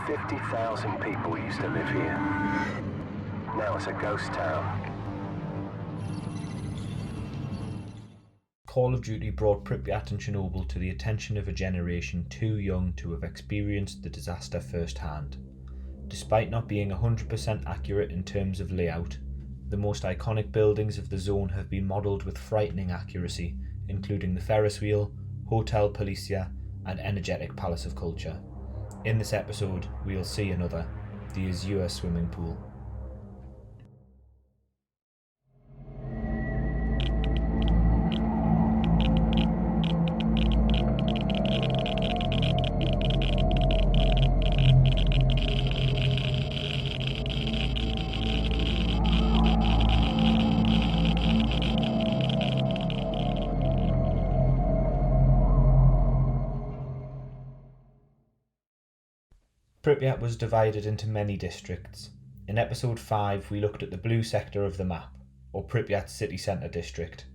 50,000 people used to live here. Now it's a ghost town. Call of Duty brought Pripyat and Chernobyl to the attention of a generation too young to have experienced the disaster firsthand. Despite not being 100% accurate in terms of layout, the most iconic buildings of the zone have been modelled with frightening accuracy, including the Ferris Wheel, Hotel Polissya, and Energetik Palace of Culture. In this episode, we'll see another, the Azure Swimming Pool. Pripyat was divided into many districts. In episode 5 we looked at the blue sector of the map, or Pripyat city centre district.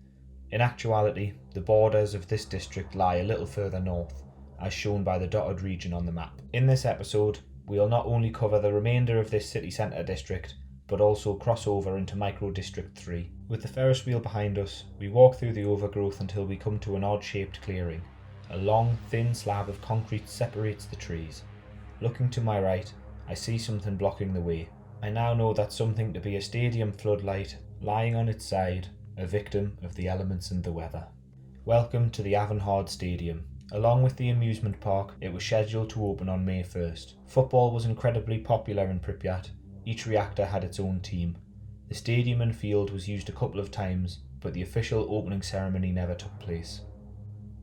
In actuality, the borders of this district lie a little further north, as shown by the dotted region on the map. In this episode, we'll not only cover the remainder of this city centre district, but also cross over into Micro District 3. With the Ferris wheel behind us, we walk through the overgrowth until we come to an odd-shaped clearing. A long, thin slab of concrete separates the trees. Looking to my right, I see something blocking the way. I now know that's something to be a stadium floodlight lying on its side, a victim of the elements and the weather. Welcome to the Avanhard Stadium. Along with the amusement park, it was scheduled to open on May 1st. Football was incredibly popular in Pripyat. Each reactor had its own team. The stadium and field was used a couple of times, but the official opening ceremony never took place.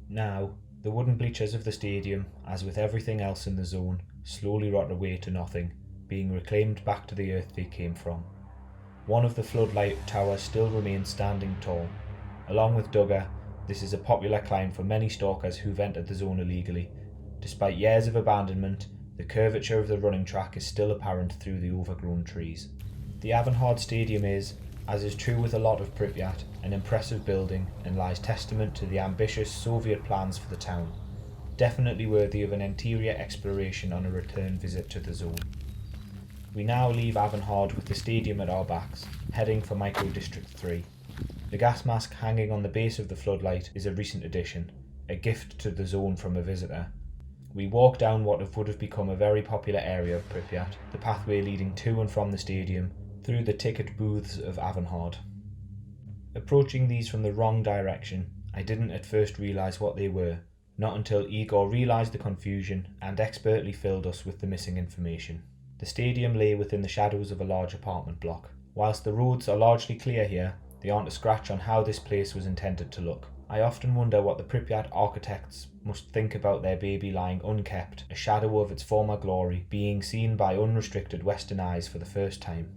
Now, the wooden bleachers of the stadium, as with everything else in the zone, slowly rot away to nothing, being reclaimed back to the earth they came from. One of the floodlight towers still remains standing tall. Along with Duggar, this is a popular climb for many stalkers who've entered the zone illegally. Despite years of abandonment, the curvature of the running track is still apparent through the overgrown trees. The Avanhard Stadium is, as is true with a lot of Pripyat, an impressive building and lies testament to the ambitious Soviet plans for the town. Definitely worthy of an interior exploration on a return visit to the zone. We now leave Avanhard with the stadium at our backs, heading for Micro District 3. The gas mask hanging on the base of the floodlight is a recent addition, a gift to the zone from a visitor. We walk down what would have become a very popular area of Pripyat, the pathway leading to and from the stadium, through the ticket booths of Avanhard. Approaching these from the wrong direction, I didn't at first realise what they were, not until Igor realised the confusion and expertly filled us with the missing information. The stadium lay within the shadows of a large apartment block. Whilst the roads are largely clear here, they aren't a scratch on how this place was intended to look. I often wonder what the Pripyat architects must think about their baby lying unkept, a shadow of its former glory, being seen by unrestricted Western eyes for the first time.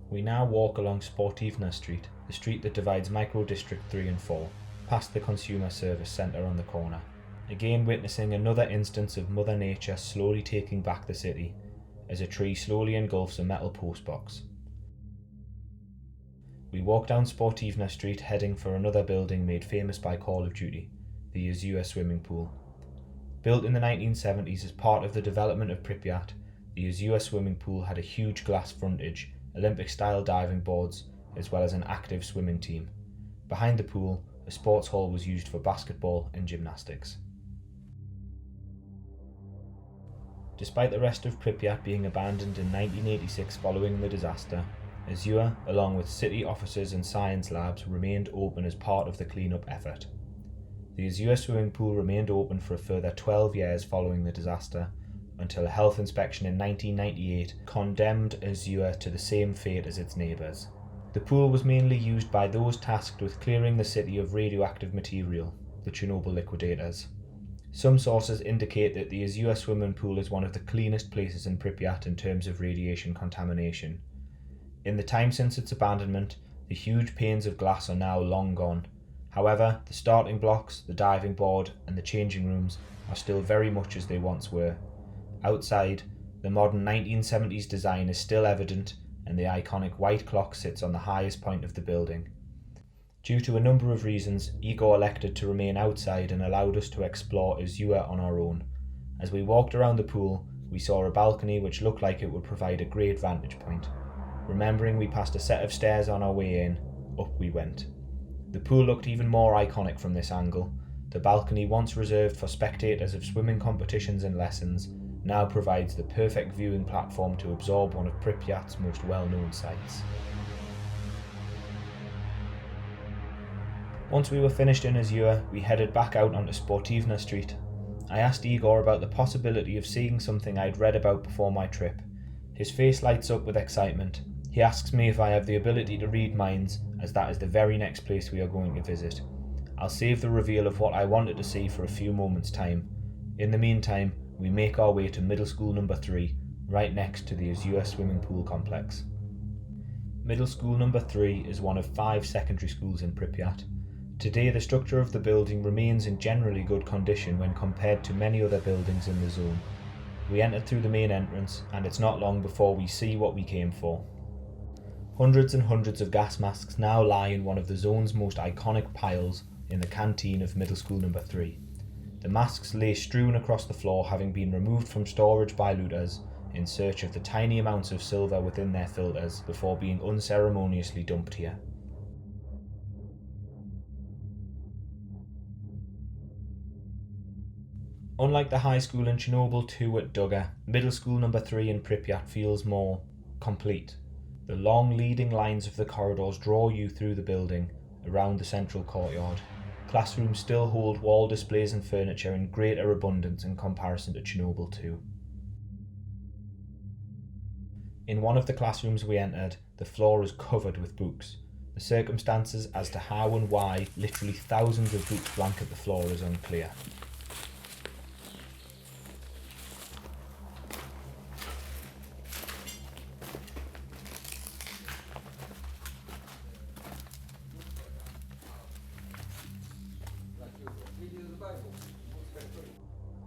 We now walk along Sportivna Street, the street that divides Micro District 3 and 4, past the Consumer Service Centre on the corner. Again witnessing another instance of Mother Nature slowly taking back the city, as a tree slowly engulfs a metal postbox. We walk down Sportivna Street heading for another building made famous by Call of Duty, the Azure Swimming Pool. Built in the 1970s as part of the development of Pripyat, the Azure Swimming Pool had a huge glass frontage, Olympic-style diving boards, as well as an active swimming team. Behind the pool, a sports hall was used for basketball and gymnastics. Despite the rest of Pripyat being abandoned in 1986 following the disaster, Azure, along with city offices and science labs, remained open as part of the cleanup effort. The Azure Swimming Pool remained open for a further 12 years following the disaster, until a health inspection in 1998 condemned Azure to the same fate as its neighbours. The pool was mainly used by those tasked with clearing the city of radioactive material, the Chernobyl liquidators. Some sources indicate that the Azure Swimming Pool is one of the cleanest places in Pripyat in terms of radiation contamination. In the time since its abandonment, the huge panes of glass are now long gone. However, the starting blocks, the diving board, and the changing rooms are still very much as they once were. Outside, the modern 1970s design is still evident, and the iconic white clock sits on the highest point of the building. Due to a number of reasons, Igor elected to remain outside and allowed us to explore Azure on our own. As we walked around the pool, we saw a balcony which looked like it would provide a great vantage point. Remembering we passed a set of stairs on our way in, up we went. The pool looked even more iconic from this angle. The balcony, once reserved for spectators of swimming competitions and lessons, now provides the perfect viewing platform to absorb one of Pripyat's most well-known sights. Once we were finished in Azure, we headed back out onto Sportivna Street. I asked Igor about the possibility of seeing something I'd read about before my trip. His face lights up with excitement. He asks me if I have the ability to read minds, as that is the very next place we are going to visit. I'll save the reveal of what I wanted to see for a few moments' time. In the meantime, we make our way to Middle School number 3, right next to the Azure Swimming Pool complex. Middle School number 3 is one of 5 secondary schools in Pripyat. Today the structure of the building remains in generally good condition when compared to many other buildings in the zone. We entered through the main entrance, and it's not long before we see what we came for. Hundreds and hundreds of gas masks now lie in one of the zone's most iconic piles in the canteen of Middle School number 3. The masks lay strewn across the floor, having been removed from storage by looters in search of the tiny amounts of silver within their filters before being unceremoniously dumped here. Unlike the high school in Chernobyl 2 at Duga, Middle School number 3 in Pripyat feels more complete. The long leading lines of the corridors draw you through the building, around the central courtyard. Classrooms still hold wall displays and furniture in greater abundance in comparison to Chernobyl 2. In one of the classrooms we entered, the floor is covered with books. The circumstances as to how and why literally thousands of books blanket the floor is unclear.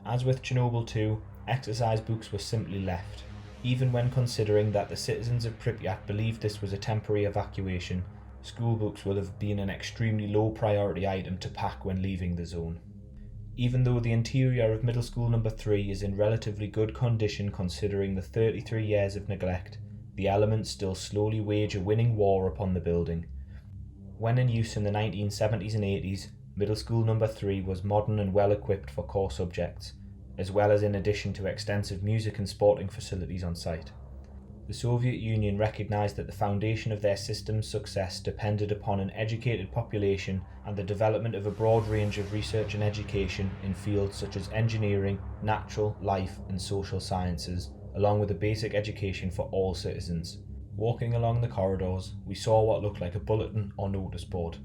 As with Chernobyl 2, exercise books were simply left. Even when considering that the citizens of Pripyat believed this was a temporary evacuation, school books will have been an extremely low priority item to pack when leaving the zone. Even though the interior of Middle School number 3 is in relatively good condition considering the 33 years of neglect, the elements still slowly wage a winning war upon the building. When in use in the 1970s and 80s, Middle School number 3 was modern and well equipped for core subjects, as well as in addition to extensive music and sporting facilities on site. The Soviet Union recognised that the foundation of their system's success depended upon an educated population and the development of a broad range of research and education in fields such as engineering, natural, life and social sciences, along with a basic education for all citizens. Walking along the corridors, we saw what looked like a bulletin or notice board,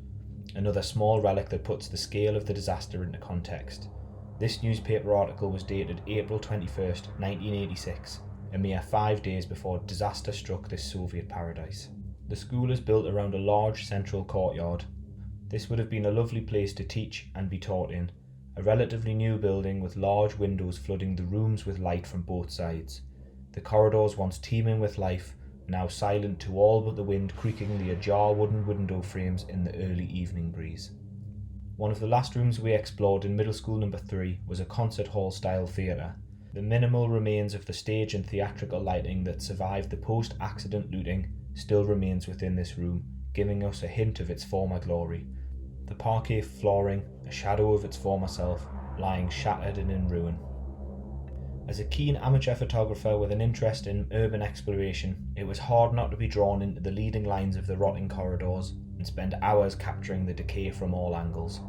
another small relic that puts the scale of the disaster into context. This newspaper article was dated April 21st, 1986, a mere 5 days before disaster struck this Soviet paradise. The school is built around a large central courtyard. This would have been a lovely place to teach and be taught in, a relatively new building with large windows flooding the rooms with light from both sides. The corridors, once teeming with life, now silent to all but the wind creaking the ajar wooden window frames in the early evening breeze. One of the last rooms we explored in Middle School number 3 was a concert hall style theatre. The minimal remains of the stage and theatrical lighting that survived the post-accident looting still remains within this room, giving us a hint of its former glory. The parquet flooring, a shadow of its former self, lying shattered and in ruin. As a keen amateur photographer with an interest in urban exploration, it was hard not to be drawn into the leading lines of the rotting corridors and spend hours capturing the decay from all angles.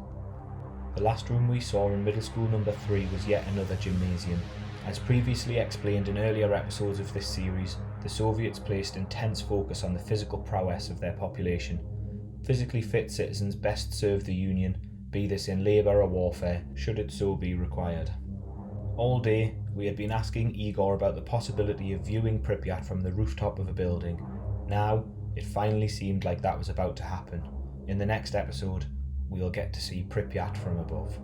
The last room we saw in Middle School number 3 was yet another gymnasium. As previously explained in earlier episodes of this series, the Soviets placed intense focus on the physical prowess of their population. Physically fit citizens best served the Union, be this in labour or warfare, should it so be required. All day, we had been asking Igor about the possibility of viewing Pripyat from the rooftop of a building. Now, it finally seemed like that was about to happen. In the next episode, we'll get to see Pripyat from above.